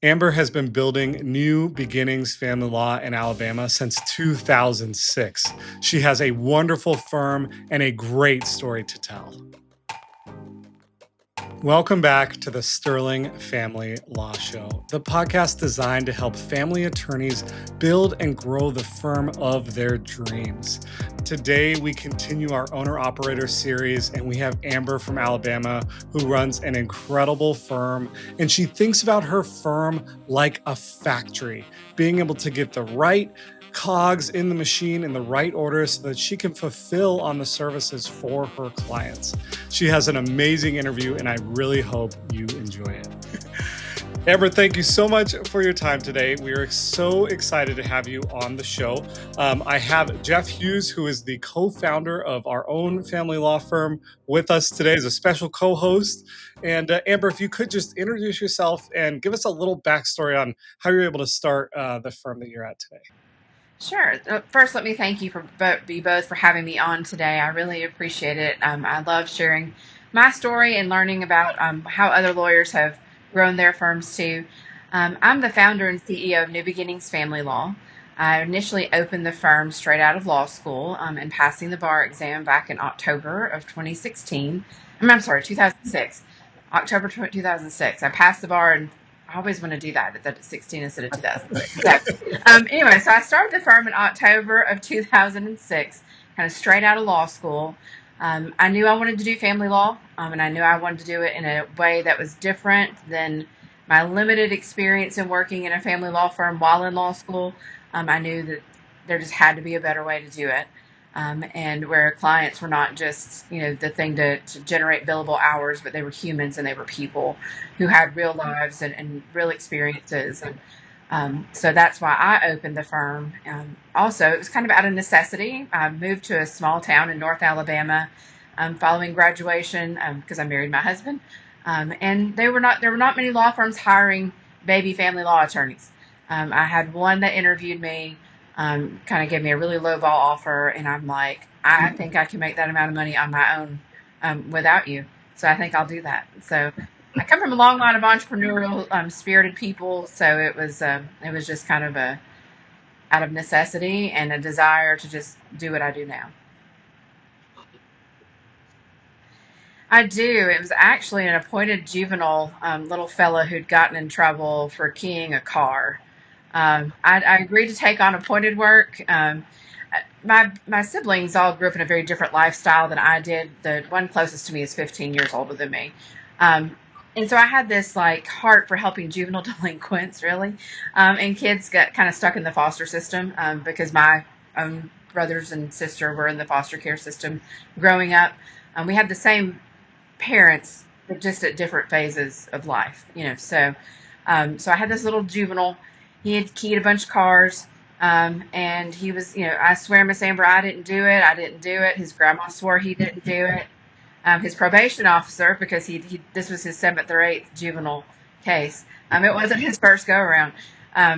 Amber has been building New Beginnings Family Law in Alabama since 2006. She has a wonderful firm and a great story to tell. Welcome back to the Sterling Family Law Show, the podcast designed to help family attorneys build and grow the firm of their dreams. Today, we continue our owner-operator series, and we have Amber from Alabama, who runs an incredible firm, and she thinks about her firm like a factory, being able to get the right cogs in the machine in the right order so that she can fulfill on the services for her clients. She has an amazing interview, and I really hope you enjoy it. Amber, thank you so much for your time today. We are so excited to have you on the show. I have Jeff Hughes, who is the co-founder of our own family law firm, with us today as a special co-host. And Amber, if you could just introduce yourself and give us a little backstory on how you're able to start the firm that you're at today. Sure. First, let me thank you both for having me on today. I really appreciate it. I love sharing my story and learning about how other lawyers have grown their firms too. I'm the founder and CEO of New Beginnings Family Law. I initially opened the firm straight out of law school and passing the bar exam back in October of 2016. I'm sorry, 2006. October 2006. I passed the bar and I always want to do that at 16 instead of 2006. Anyway, so I started the firm in October of 2006, kind of straight out of law school. I knew I wanted to do family law, and I knew I wanted to do it in a way that was different than my limited experience in working in a family law firm while in law school. I knew that there just had to be a better way to do it. And where clients were not just, the thing to generate billable hours, but they were humans and they were people who had real lives and real experiences. And so that's why I opened the firm. Also, it was kind of out of necessity. I moved to a small town in North Alabama following graduation because I married my husband. And there were not many law firms hiring baby family law attorneys. I had one that interviewed me. Kind of gave me a really low ball offer, and I'm like, I think I can make that amount of money on my own without you. So I think I'll do that. So I come from a long line of entrepreneurial, spirited people. So it was just kind of out of necessity and a desire to just do what I do now. I do. It was actually an appointed juvenile little fella who'd gotten in trouble for keying a car. I agreed to take on appointed work. My siblings all grew up in a very different lifestyle than I did. The one closest to me is 15 years older than me. And so I had this heart for helping juvenile delinquents, really. And kids got kind of stuck in the foster system because my brothers and sister were in the foster care system growing up. We had the same parents, but just at different phases of life, So I had this little juvenile. He had keyed a bunch of cars, and he was, I swear, Miss Amber, I didn't do it. I didn't do it. His grandma swore he didn't do it. His probation officer, because this was his 7th or 8th juvenile case. It wasn't his first go around.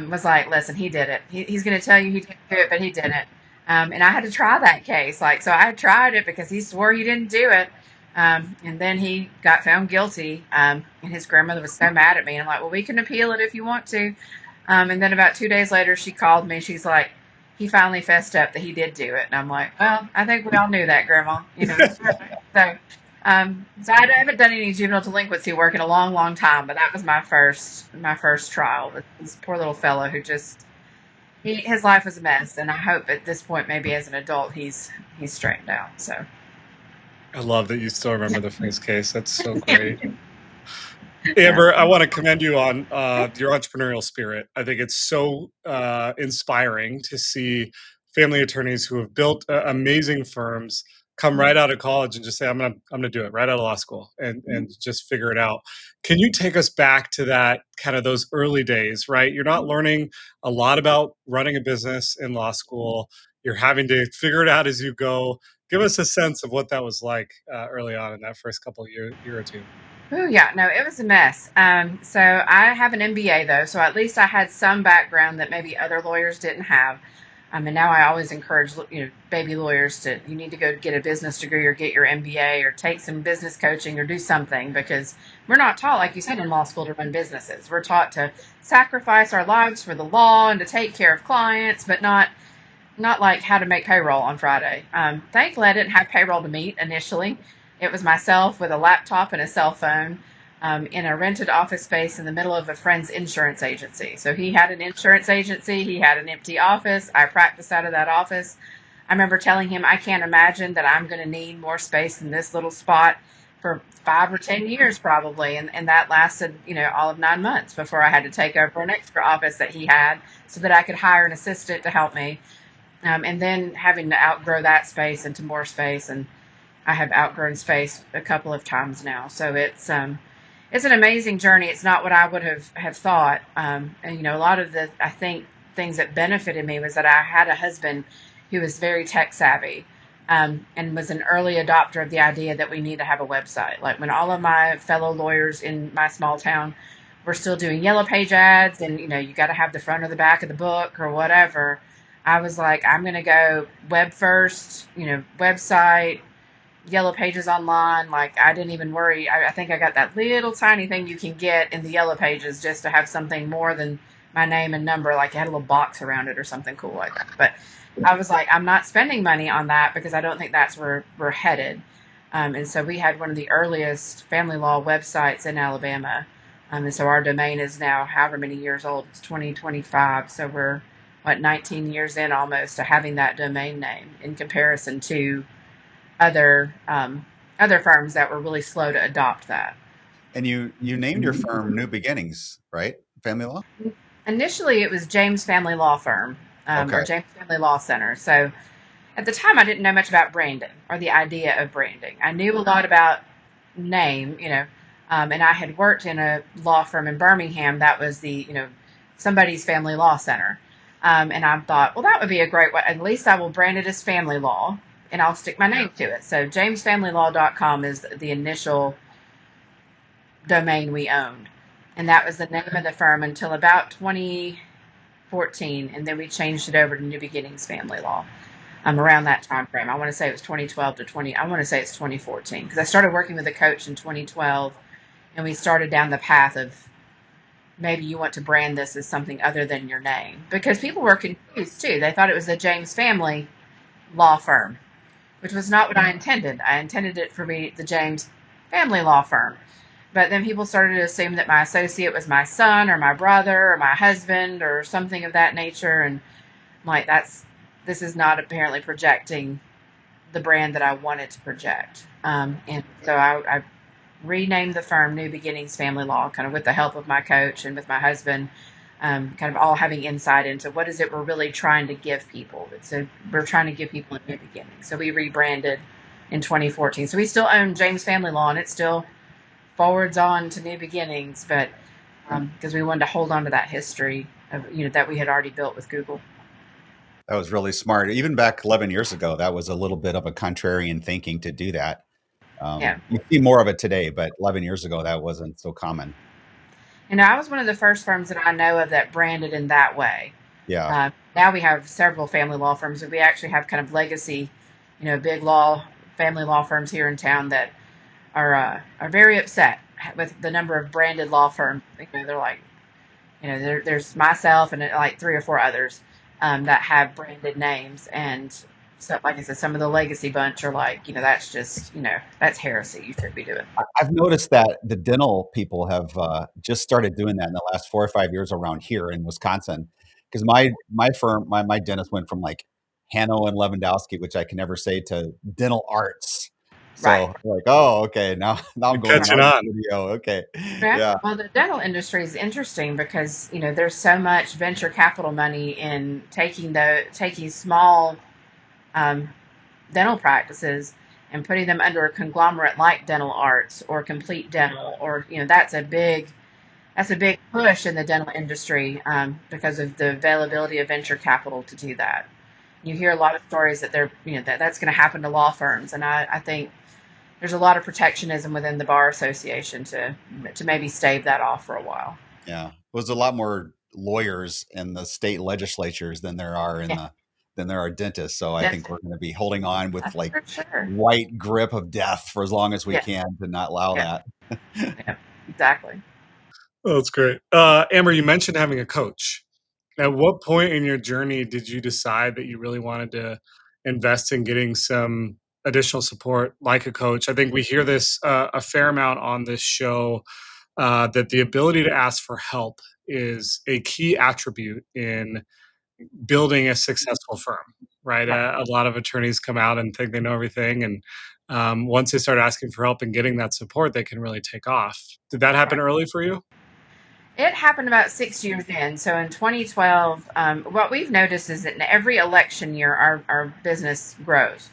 Was like, listen, he did it. He's going to tell you he didn't do it, but he didn't. And I had to try that case. So I tried it because he swore he didn't do it. And then he got found guilty. And his grandmother was so mad at me. And I'm like, well, we can appeal it if you want to. And then about 2 days later, she called me. She's like, he finally fessed up that he did do it. And I'm like, well, I think we all knew that, Grandma. So I haven't done any juvenile delinquency work in a long, long time. But that was my first trial with this poor little fellow who his life was a mess. And I hope at this point, maybe as an adult, he's straightened out. So I love that you still remember the first case. That's so great. Amber, I want to commend you on your entrepreneurial spirit. I think it's so inspiring to see family attorneys who have built amazing firms come right out of college and just say, I'm gonna do it right out of law school and just figure it out. Can you take us back to that kind of those early days, right? You're not learning a lot about running a business in law school. You're having to figure it out as you go. Give us a sense of what that was like early on in that first couple of year or two. Oh, yeah, no, it was a mess. So I have an MBA, though, so at least I had some background that maybe other lawyers didn't have. And now I always encourage, baby lawyers to, you need to go get a business degree or get your MBA or take some business coaching or do something, because we're not taught, like you said, in law school to run businesses. We're taught to sacrifice our lives for the law and to take care of clients, but not like how to make payroll on Friday. Thankfully, I didn't have payroll to meet initially. It was myself with a laptop and a cell phone, in a rented office space in the middle of a friend's insurance agency. So he had an insurance agency, he had an empty office. I practiced out of that office. I remember telling him, I can't imagine that I'm going to need more space in this little spot for 5 or 10 years probably. And that lasted, all of 9 months before I had to take over an extra office that he had so that I could hire an assistant to help me. And then having to outgrow that space into more space. And I have outgrown space a couple of times now. So it's an amazing journey. It's not what I would have thought. And, a lot of the, I think, things that benefited me was that I had a husband who was very tech savvy, and was an early adopter of the idea that we need to have a website. Like when all of my fellow lawyers in my small town were still doing yellow page ads and, you got to have the front or the back of the book or whatever, I was like, I'm going to go web first, website, yellow pages online. Like I didn't even worry. I think I got that little tiny thing you can get in the yellow pages just to have something more than my name and number. Like it had a little box around it or something cool like that. But I was like, I'm not spending money on that because I don't think that's where we're headed. And so we had one of the earliest family law websites in Alabama. And so our domain is now however many years old. It's 2025. So we're 19 years in almost to having that domain name in comparison to other other firms that were really slow to adopt that. And you named your firm New Beginnings, right? Family law? Initially, it was James Family Law Firm, Okay. or James Family Law Center. So at the time, I didn't know much about branding or the idea of branding. I knew a lot about name, and I had worked in a law firm in Birmingham that was the, somebody's family law center. And I thought, well, that would be a great way. At least I will brand it as family law and I'll stick my name to it. So jamesfamilylaw.com is the initial domain we owned. And that was the name of the firm until about 2014. And then we changed it over to New Beginnings Family Law. Around that time frame. I want to say it was 2012 to 20. I want to say it's 2014 because I started working with a coach in 2012, and we started down the path of maybe you want to brand this as something other than your name, because people were confused too. They thought it was the James Family Law Firm, which was not what I intended. I intended it for me the James Family Law Firm. But then people started to assume that my associate was my son or my brother or my husband or something of that nature, and I'm like, this is not apparently projecting the brand that I wanted to project. And so I renamed the firm New Beginnings Family Law, kind of with the help of my coach and with my husband, kind of all having insight into what is it we're really trying to give people. So we're trying to give people a new beginning. So we rebranded in 2014. So we still own James Family Law, and it still forwards on to New Beginnings, but because we wanted to hold on to that history of, that we had already built with Google. That was really smart. Even back 11 years ago, that was a little bit of a contrarian thinking to do that. Yeah. You see more of it today, but 11 years ago, that wasn't so common. And I was one of the first firms that I know of that branded in that way. Yeah. Now we have several family law firms, and we actually have kind of legacy, big family law firms here in town that are very upset with the number of branded law firms. They're like, there's myself and like 3 or 4 others that have branded names, and so, like I said, some of the legacy bunch are like, that's just, that's heresy. You shouldn't be doing. I've noticed that the dental people have just started doing that in the last 4 or 5 years around here in Wisconsin. Because my firm, my dentist went from like Hanno and Lewandowski, which I can never say, to Dental Arts. Right. So like, oh, okay, now I'm You're going catching art on. studio. Okay, Yeah. yeah, Well, the dental industry is interesting because there's so much venture capital money in taking small um, dental practices and putting them under a conglomerate like Dental Arts or Complete Dental, or that's a big push in the dental industry, because of the availability of venture capital to do that. You hear a lot of stories that that's going to happen to law firms, and I think there's a lot of protectionism within the bar association to maybe stave that off for a while. yeah. There's a lot more lawyers in the state legislatures than there are in Yeah. the than there are dentists. So I Yes, think we're going to be holding on with that's like for sure. white grip of death for as long as we Yes, can to not allow yes, that. yeah, exactly. Oh, that's great. Amber, you mentioned having a coach. At what point in your journey did you decide that you really wanted to invest in getting some additional support like a coach? I think we hear this a fair amount on this show, that the ability to ask for help is a key attribute in building a successful firm, right? Right, A lot of attorneys come out and think they know everything. And once they start asking for help and getting that support, they can really take off. Did that happen right. early for you? It happened about 6 years in. So in 2012, what we've noticed is that in every election year, our business grows.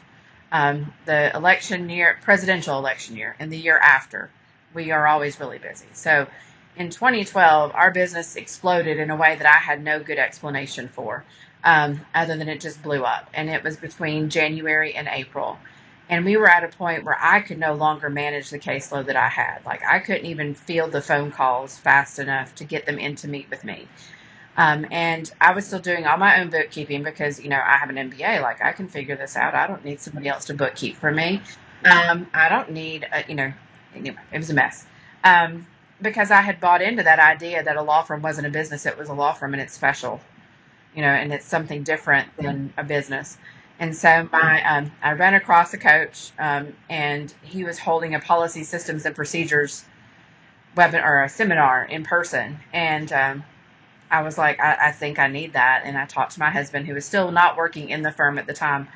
The election year, presidential election year, and the year after, we are always really busy. So in 2012, our business exploded in a way that I had no good explanation for, other than it just blew up. And it was between January and April. And we were at a point where I could no longer manage the caseload that I had. Like, I couldn't even field the phone calls fast enough to get them in to meet with me. And I was still doing all my own bookkeeping because, I have an MBA. Like, I can figure this out. I don't need somebody else to bookkeep for me. I don't need, anyway, it was a mess. Because I had bought into that idea that a law firm wasn't a business, it was a law firm and it's special, and it's something different than a business. And so I ran across a coach, and he was holding a policy systems and procedures webinar or a seminar in person. And I was like, I think I need that. And I talked to my husband, who was still not working in the firm at the time.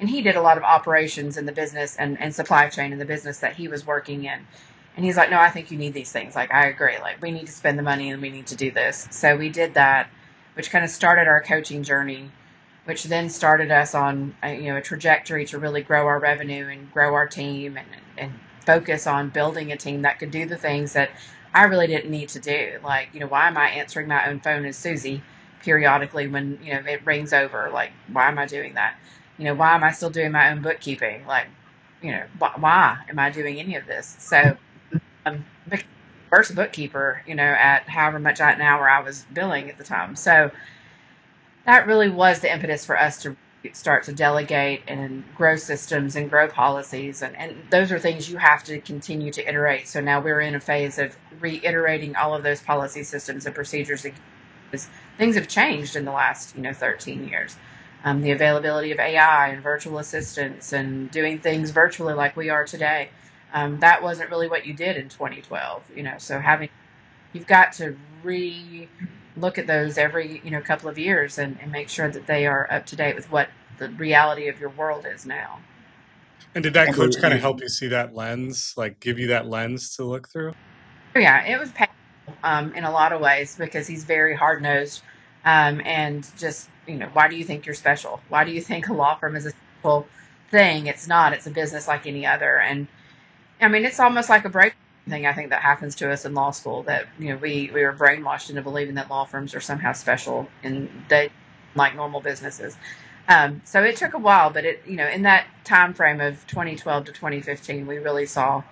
And he did a lot of operations in the business and supply chain in the business that he was working in. And he's like, no, I think you need these things. Like, I agree. Like, we need to spend the money and we need to do this. So we did that, which kind of started our coaching journey, which then started us on a trajectory to really grow our revenue and grow our team and focus on building a team that could do the things that I really didn't need to do. Like, why am I answering my own phone as Susie periodically when, it rings over? Like, why am I doing that? Why am I still doing my own bookkeeping? Like, why am I doing any of this? So, first bookkeeper, at however much an hour I was billing at the time. So that really was the impetus for us to start to delegate and grow systems and grow policies. And those are things you have to continue to iterate. So now we're in a phase of reiterating all of those policy systems and procedures because things have changed in the last, 13 years. The availability of AI and virtual assistants and doing things virtually like we are today. That wasn't really what you did in 2012, so you've got to look at those every, couple of years and make sure that they are up to date with what the reality of your world is now. And did that Amber, coach kind of help you see that lens, like give you that lens to look through? Yeah, it was painful in a lot of ways because he's very hard nosed, and just, why do you think you're special? Why do you think a law firm is a special thing? It's not. It's a business like any other. And I mean, it's almost like a break thing, I think, that happens to us in law school, that, we were brainwashed into believing that law firms are somehow special and they like normal businesses. So it took a while, but in that time frame of 2012 to 2015, we really saw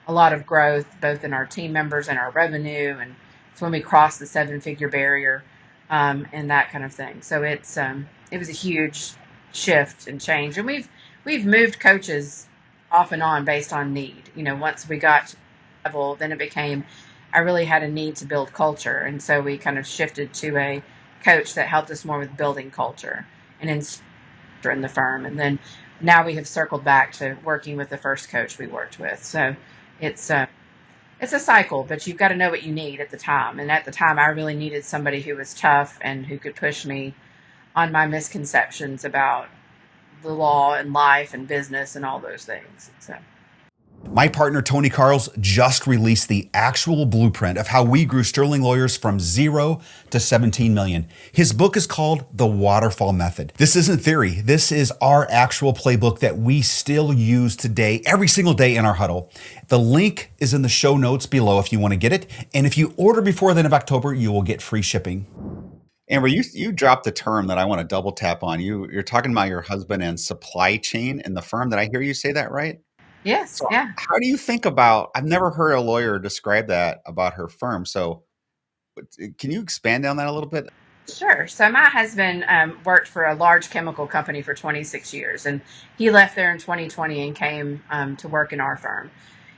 a lot of growth, both in our team members and our revenue. And it's when we crossed the 7-figure barrier, and that kind of thing. So it was a huge shift and change. And we've moved coaches off and on based on need. Once we got to the level, then it became, I really had a need to build culture. And so we kind of shifted to a coach that helped us more with building culture and in the firm. And then now we have circled back to working with the first coach we worked with. So it's a cycle, but you've got to know what you need at the time. And at the time, I really needed somebody who was tough and who could push me on my misconceptions about the law and life and business and all those things. So my partner, Tony Carls, just released the actual blueprint of how we grew Sterling Lawyers from 0 to 17 million. His book is called The Waterfall Method. This isn't theory. This is our actual playbook that we still use today, every single day in our huddle. The link is in the show notes below if you want to get it. And if you order before the end of October, you will get free shipping. Amber, you dropped a term that I want to double tap on. You're talking about your husband and supply chain in the firm. Did I hear you say that right? yes, So yeah. how do you think about, I've never heard a lawyer describe that about her firm. So can you expand on that a little bit? Sure. So my husband worked for a large chemical company for 26 years, and he left there in 2020 and came to work in our firm.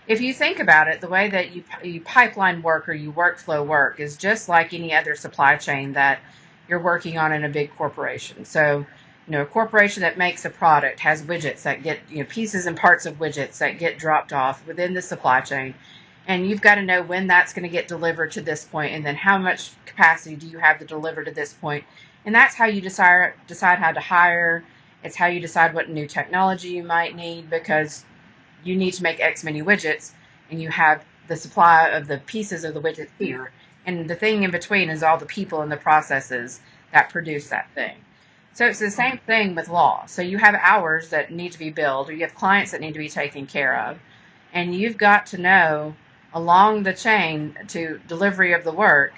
If you think about it, the way that you pipeline work or you workflow work is just like any other supply chain that you're working on in a big corporation. So, a corporation that makes a product has widgets that get, pieces and parts of widgets that get dropped off within the supply chain. And you've got to know when that's going to get delivered to this point, and then how much capacity do you have to deliver to this point. And that's how you decide how to hire. It's how you decide what new technology you might need, because you need to make X many widgets, and you have the supply of the pieces of the widget here. And the thing in between is all the people and the processes that produce that thing. So it's the same thing with law. So you have hours that need to be billed, or you have clients that need to be taken care of. And you've got to know along the chain to delivery of the work,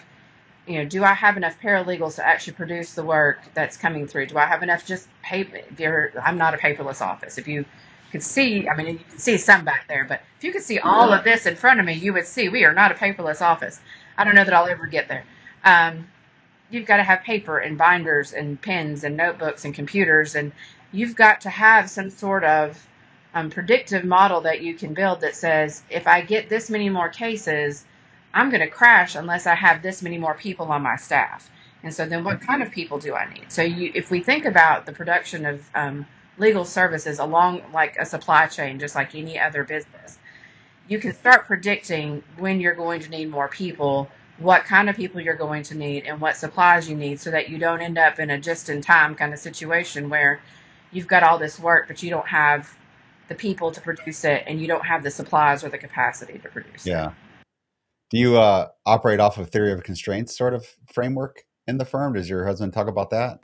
do I have enough paralegals to actually produce the work that's coming through? Do I have enough just paper? I'm not a paperless office. If you could see, I mean, you can see some back there, but if you could see all of this in front of me, you would see we are not a paperless office. I don't know that I'll ever get there. You've got to have paper and binders and pens and notebooks and computers, and you've got to have some sort of predictive model that you can build that says, if I get this many more cases, I'm going to crash unless I have this many more people on my staff. And so then what kind of people do I need? So if we think about the production of legal services along like a supply chain, just like any other business, you can start predicting when you're going to need more people, what kind of people you're going to need, and what supplies you need, so that you don't end up in a just-in-time kind of situation where you've got all this work, but you don't have the people to produce it, and you don't have the supplies or the capacity to produce it. Yeah. Do you operate off of theory of constraints sort of framework in the firm? Does your husband talk about that?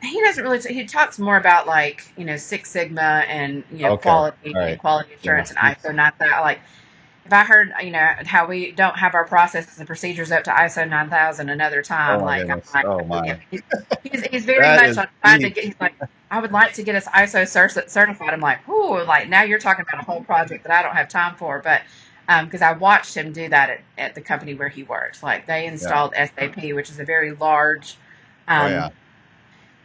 He doesn't really. He talks more about like Six Sigma and Okay. quality All and right. quality Yeah. assurance and ISO. Not that like if I heard how we don't have our processes and procedures up to ISO 9000 another time, Oh my like I'm goodness. like, Oh my. he's very That much is on trying to deep. get. He's like, I would like to get us ISO certified. I'm like, ooh, like now you're talking about a whole project that I don't have time for, but. Because I watched him do that at the company where he works. Like they Yeah. installed SAP, which is a very large Oh yeah.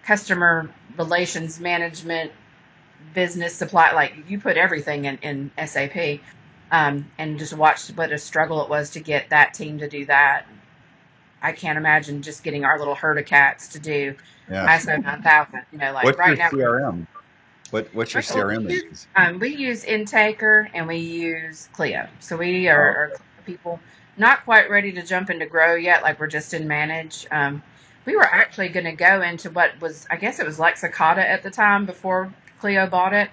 customer relations management business supply. Like you put everything in SAP, and just watched what a struggle it was to get that team to do that. I can't imagine just getting our little herd of cats to do Yeah. ISO 9000. Like What's your right now, CRM? What's your CRM that you use? we use Intaker and we use Clio. So we Oh, are people not quite ready to jump into Grow yet. Like we're just in Manage. We were actually going to go into what was, I guess it was Lexicata at the time before Clio bought it.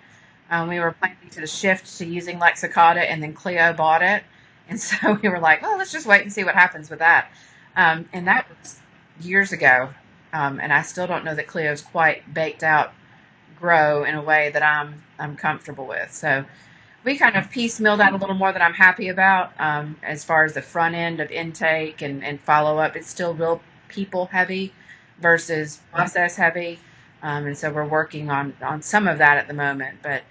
We were planning to shift to using Lexicata, and then Clio bought it. And so we were like, oh, let's just wait and see what happens with that. And that was years ago. And I still don't know that Clio's quite baked out Grow in a way that I'm comfortable with. So we kind of piecemealed out a little more that I'm happy about, as far as the front end of intake and follow up. It's still real people heavy versus process heavy. And so we're working on some of that at the moment. But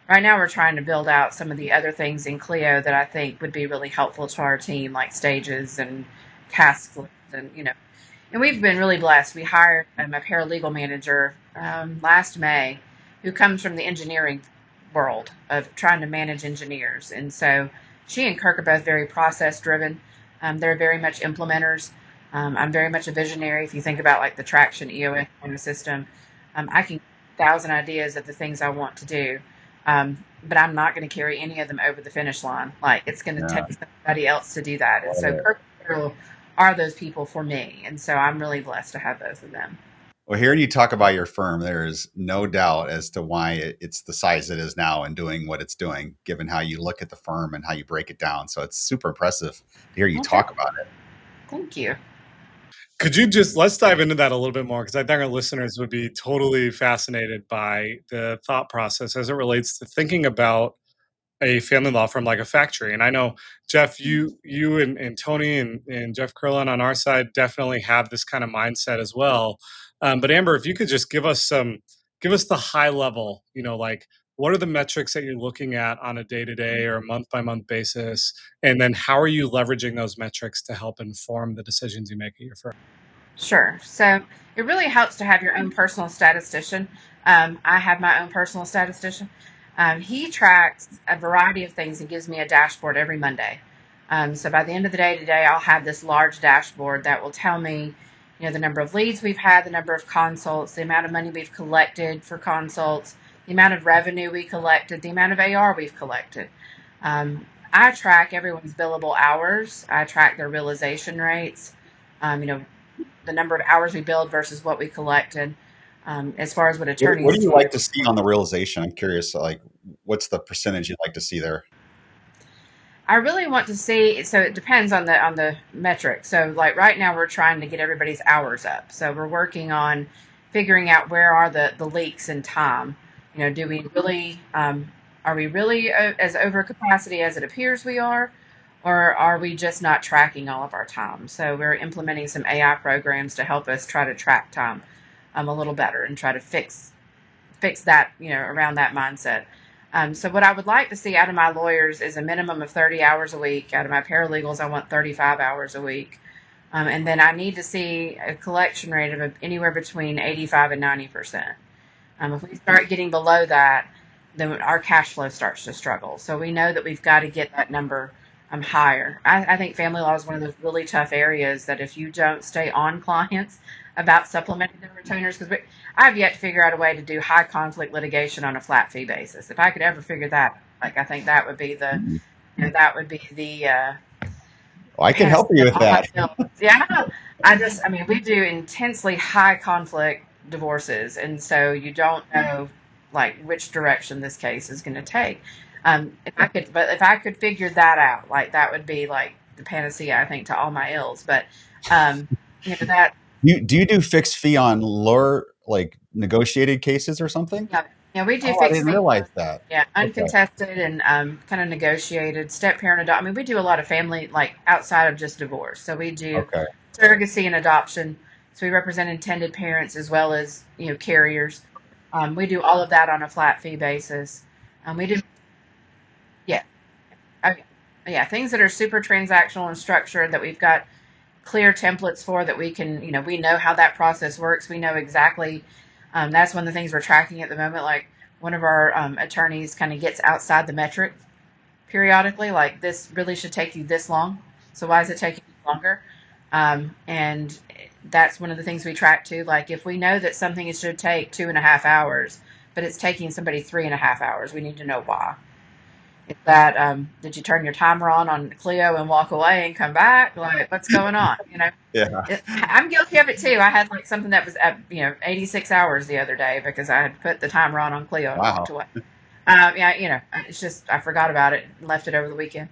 right now we're trying to build out some of the other things in Clio that I think would be really helpful to our team, like stages and task lists and we've been really blessed. We hired a paralegal manager last May who comes from the engineering world of trying to manage engineers. And so she and Kirk are both very process driven. They're very much implementers. I'm very much a visionary. If you think about like the Traction EOS system, I can 1,000 ideas of the things I want to do. But I'm not going to carry any of them over the finish line. Like it's going to yeah. take somebody else to do that. And so Love it. Kirk and Carol are those people for me. And so I'm really blessed to have both of them. Well, hearing you talk about your firm, there is no doubt as to why it's the size it is now and doing what it's doing, given how you look at the firm and how you break it down. So it's super impressive to hear you Okay. talk about it. Thank you. Could you let's dive into that a little bit more, because I think our listeners would be totally fascinated by the thought process as it relates to thinking about a family law firm like a factory. And I know, Jeff, you and Tony and Jeff Curlin on our side definitely have this kind of mindset as well. But Amber, if you could just give us the high level, like what are the metrics that you're looking at on a day-to-day or month by month basis? And then how are you leveraging those metrics to help inform the decisions you make at your firm? Sure. So it really helps to have your own personal statistician. I have my own personal statistician. He tracks a variety of things and gives me a dashboard every Monday. So by the end of the day today, I'll have this large dashboard that will tell me, the number of leads we've had, the number of consults, the amount of money we've collected for consults, the amount of revenue we collected, the amount of AR we've collected. I track everyone's billable hours. I track their realization rates. Um, you know, the number of hours we billed versus what we collected. As far as what What attorneys do you do, like to see on the realization? I'm curious, like, what's the percentage you'd like to see there? I really want to see. So it depends on the metric. So like right now, we're trying to get everybody's hours up. So we're working on figuring out where are the leaks in time. Do we really are we really as over capacity as it appears we are, or are we just not tracking all of our time? So we're implementing some AI programs to help us try to track time a little better and try to fix that, around that mindset. So what I would like to see out of my lawyers is a minimum of 30 hours a week. Out of my paralegals, I want 35 hours a week. And then I need to see a collection rate of anywhere between 85 and 90%. If we start getting below that, then our cash flow starts to struggle. So we know that we've got to get that number higher. I think family law is one of those really tough areas that if you don't stay on clients about supplementing their retainers, because I have yet to figure out a way to do high conflict litigation on a flat fee basis. If I could ever figure that, like I think that would be the Mhm. that would be the Well, I can help panacea you of with all my that. bills. Yeah, we do intensely high conflict divorces, and so you don't know like which direction this case is going to take. If I could figure that out, like that would be like the panacea, I think, to all my ills. But um, that Do you do fixed fee on lower, like, negotiated cases or something? yeah, yeah, we do Oh, I fixed didn't fee. realize that. Yeah, Okay. uncontested and kind of negotiated step parent adopt. We do a lot of family like outside of just divorce. So we do Okay. surrogacy and adoption. So we represent intended parents as well as carriers. We do all of that on a flat fee basis. We do yeah, oh, yeah, things that are super transactional and structured that we've got clear templates for that we can we know how that process works. We know exactly. That's one of the things we're tracking at the moment. Like one of our attorneys kind of gets outside the metric periodically, like this really should take you this long. So why is it taking you longer? And that's one of the things we track too. Like if we know that something should take 2.5 hours, but it's taking somebody 3.5 hours, we need to know why. Is that did you turn your timer on Clio and walk away and come back? Like what's going on? Yeah. I'm guilty of it too. I had like something that was at 86 hours the other day because I had put the timer on Clio and walked Wow. away. Yeah, it's just I forgot about it and left it over the weekend.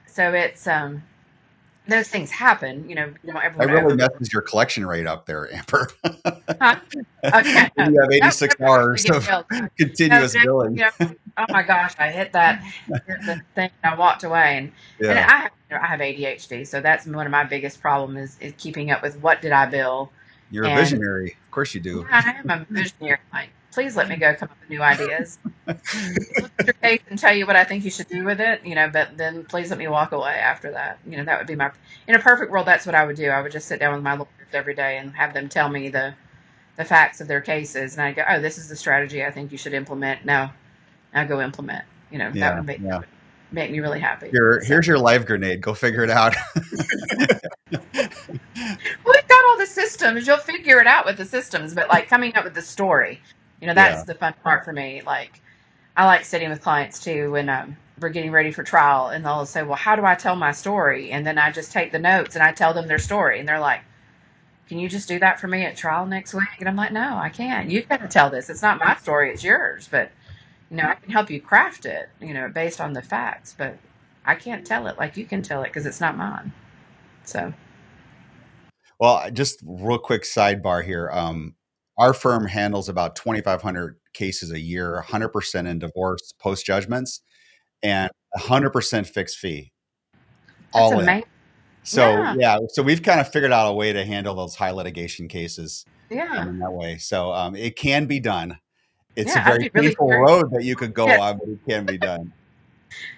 So it's those things happen. You don't ever That want to really overbill. messes your collection rate up there, Amber. Huh? Okay, When no, you have that 86 would actually hours get of billed. No, continuous billing. oh my gosh, I hit the thing and I walked away and Yeah. I have ADHD, so that's one of my biggest problems is keeping up with what did I bill. You're a And visionary. Of course you yeah, do. I am a visionary. Like, please let me go come up with new ideas. Look at your case and tell you what I think you should do with it, but then please let me walk away after that. That would be in a perfect world, that's what I would do. I would just sit down with my lawyers every day and have them tell me the facts of their cases. And I go, oh, this is the strategy I think you should implement. Now go implement. That Yeah. would Yeah. make me really happy. So Here's your live grenade. Go figure it out. we've got all the systems. You'll figure it out with the systems, but like coming up with the story, Yeah. that's the fun part for me. Like I like sitting with clients too when we're getting ready for trial, and they'll say, "Well, how do I tell my story?" And then I just take the notes and I tell them their story, and they're like, "Can you just do that for me at trial next week?" And I'm like, "No, I can't. You've got to tell this. It's not my story; it's yours. But I can help you craft it, based on the facts. But I can't tell it like you can tell it because it's not mine." So Well, just real quick sidebar here. Our firm handles about 2,500 cases a year, 100% in divorce post judgments, and 100% fixed fee, that's all in. amazing. So Yeah, yeah, so we've kind of figured out a way to handle those high litigation cases yeah, in that way. So it can be done. It's a yeah. I'd very be really painful curious. road that you could go Yeah, on, but it can be done.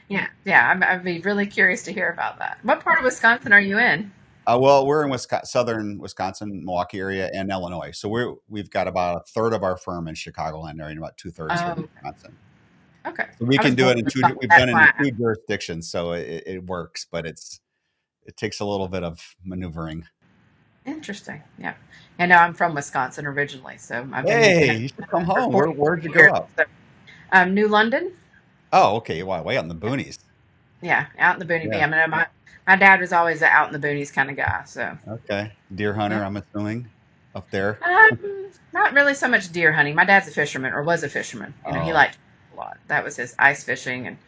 yeah, yeah. I'd be really curious to hear about that. What part of Wisconsin are you in? Well, we're in southern Wisconsin, Milwaukee area, and Illinois. So we've got about a third of our firm in Chicagoland area, and about 2/3 here in Oh, Wisconsin. okay. So we I was can do born it in in two. Wisconsin, We've done that's it in why. two jurisdictions, so it works, but it takes a little bit of maneuvering. Interesting. Yeah. And now I'm from Wisconsin originally, so I've been in Hey, Canada you should come for home. Where'd 44 you grow years. up? So, New London. Oh, okay. Wow, way out in the boonies. Yeah, out in the boonies. Yeah. Yeah, I mean, my dad was always an out in the boonies kind of guy. So Okay. Deer hunter, yeah. I'm assuming, up there. Not really so much deer hunting. My dad's a fisherman or was a fisherman. He Oh, liked a lot. That was his ice fishing, and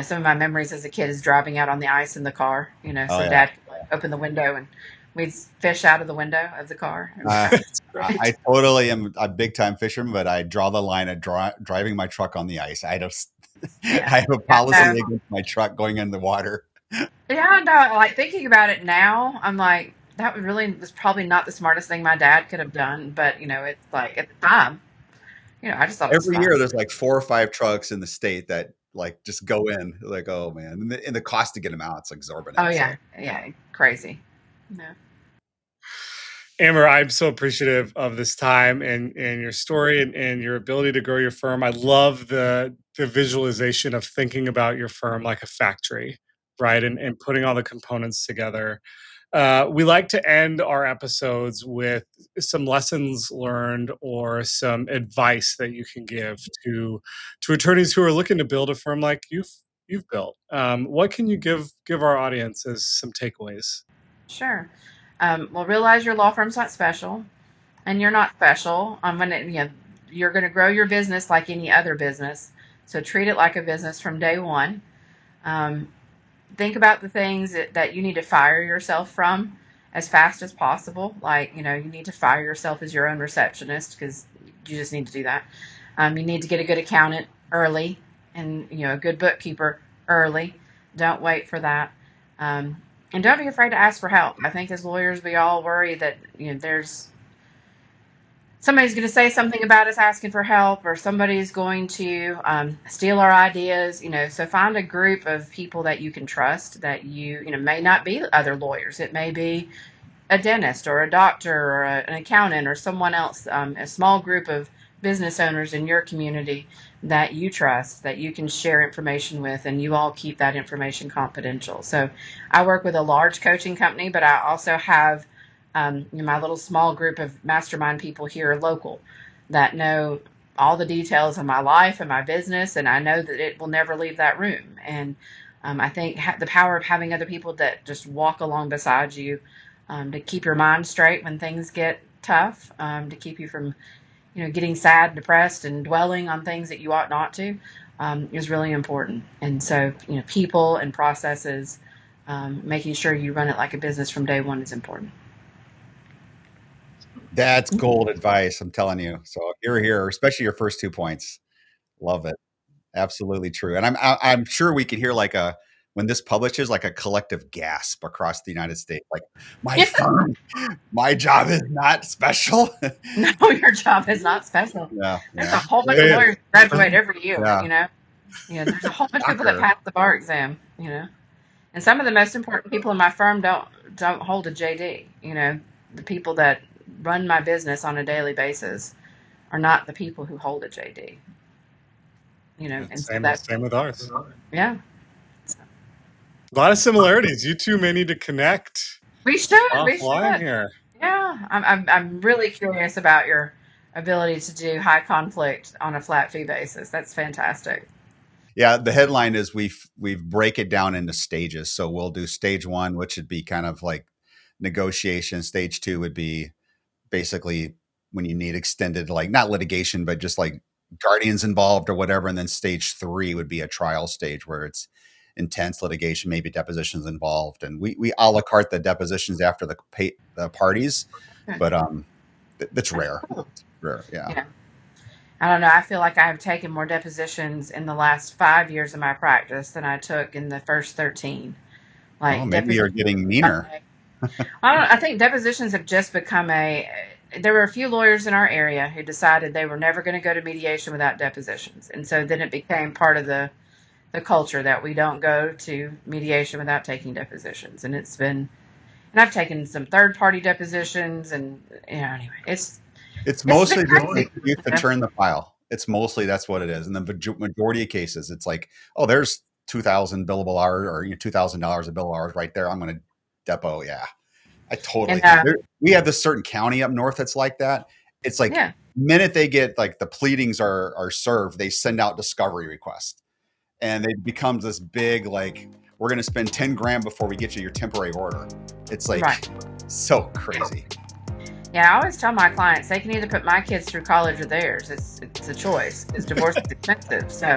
some of my memories as a kid is driving out on the ice in the car. oh So yeah. dad could open the window and we'd fish out of the window of the car. It was Uh, kind of That's I great. totally am a big time fisherman, but I draw the line at driving my truck on the ice. I just yeah. I have a Yeah, policy no, against my truck going in the water. yeah, no. Like thinking about it now, I'm like that was probably not the smartest thing my dad could have done. But it's like at the time, I just thought it was Every fun. year there's like 4 or 5 trucks in the state that like just go in. Like, oh man. And the cost to get them out, it's Oh exorbitant. So yeah, yeah, crazy. Yeah. Amber, I'm so appreciative of this time and your story and your ability to grow your firm. I love the visualization of thinking about your firm like a factory, right? And putting all the components together. We like to end our episodes with some lessons learned or some advice that you can give to attorneys who are looking to build a firm like you've built. What can you give our audience as some takeaways? Sure. Well, realize your law firm's not special, and you're not special. You're gonna grow your business like any other business. So treat it like a business from day one. Um, think about the things that you need to fire yourself from as fast as possible. Like, you need to fire yourself as your own receptionist because you just need to do that. You need to get a good accountant early and, a good bookkeeper early. Don't wait for that. And don't be afraid to ask for help. I think as lawyers, we all worry that, there's somebody's going to say something about us asking for help, or somebody's going to steal our ideas. So find a group of people that you can trust, that may not be other lawyers. It may be a dentist or a doctor or an accountant or someone else, a small group of business owners in your community that you trust, that you can share information with, and you all keep that information confidential. So I work with a large coaching company, but I also have my little small group of mastermind people here local that know all the details of my life and my business, and I know that it will never leave that room. And I think the power of having other people that just walk along beside you, to keep your mind straight when things get tough, to keep you from getting sad, depressed, and dwelling on things that you ought not to, is really important. And so people and processes, making sure you run it like a business from day one is important. that's gold advice, I'm telling you. So here, especially your first 2 points. Love it. Absolutely true. And I'm sure we can hear like when this publishes, like a collective gasp across the United States, like my firm, my job is not special. No, your job is not special. Yeah, There's a yeah, whole bunch of Say lawyers who graduate every year. yeah. There's a whole bunch of people that Shocker. pass the bar exam. And some of the most important people in my firm don't hold a JD. The people that run my business on a daily basis are not the people who hold a JD. And so that's Same with ours. yeah. A lot of similarities. You two may need to connect We should. We offline should. here. Yeah. I'm really curious about your ability to do high conflict on a flat fee basis. That's fantastic. Yeah, the headline is we break it down into stages. So we'll do stage 1, which would be kind of like negotiation. Stage 2 would be basically when you need extended, like not litigation, but just like guardians involved or whatever. And then stage 3 would be a trial stage where it's intense litigation, maybe depositions involved. And we a la carte the depositions after the parties, Good. but that's That's rare. cool. Rare, yeah. Yeah. I don't know. I feel like I have taken more depositions in the last 5 years of my practice than I took in the first 13. Oh, Like maybe you're depositions. getting meaner. I think depositions have just become there were a few lawyers in our area who decided they were never going to go to mediation without depositions. And so then it became part of the culture that we don't go to mediation without taking depositions. And And I've taken some third party depositions, and anyway, It's it's been mostly just an crazy. excuse to turn the file. It's mostly that's what it is. And the majority of cases, it's like, oh, there's 2,000 billable hours or $2,000 of billable hours right there. I'm going to depot. Yeah, I totally And think we have this certain county up north that's like that. It's like yeah, minute they get like the pleadings are served, they send out discovery requests, and it becomes this big like we're going to spend 10 grand before we get you your temporary order. It's like right. so crazy. Yeah, I always tell my clients they can either put my kids through college or theirs. It's a choice. Because divorce is expensive, so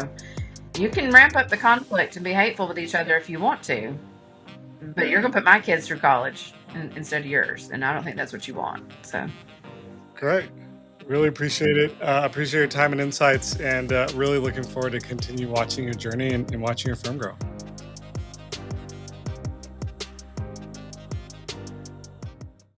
you can ramp up the conflict and be hateful with each other if you want to, but you're gonna put my kids through college instead of yours, and I don't think that's what you want. So Great. Really appreciate it. Appreciate your time and insights, and really looking forward to continue watching your journey and watching your firm grow.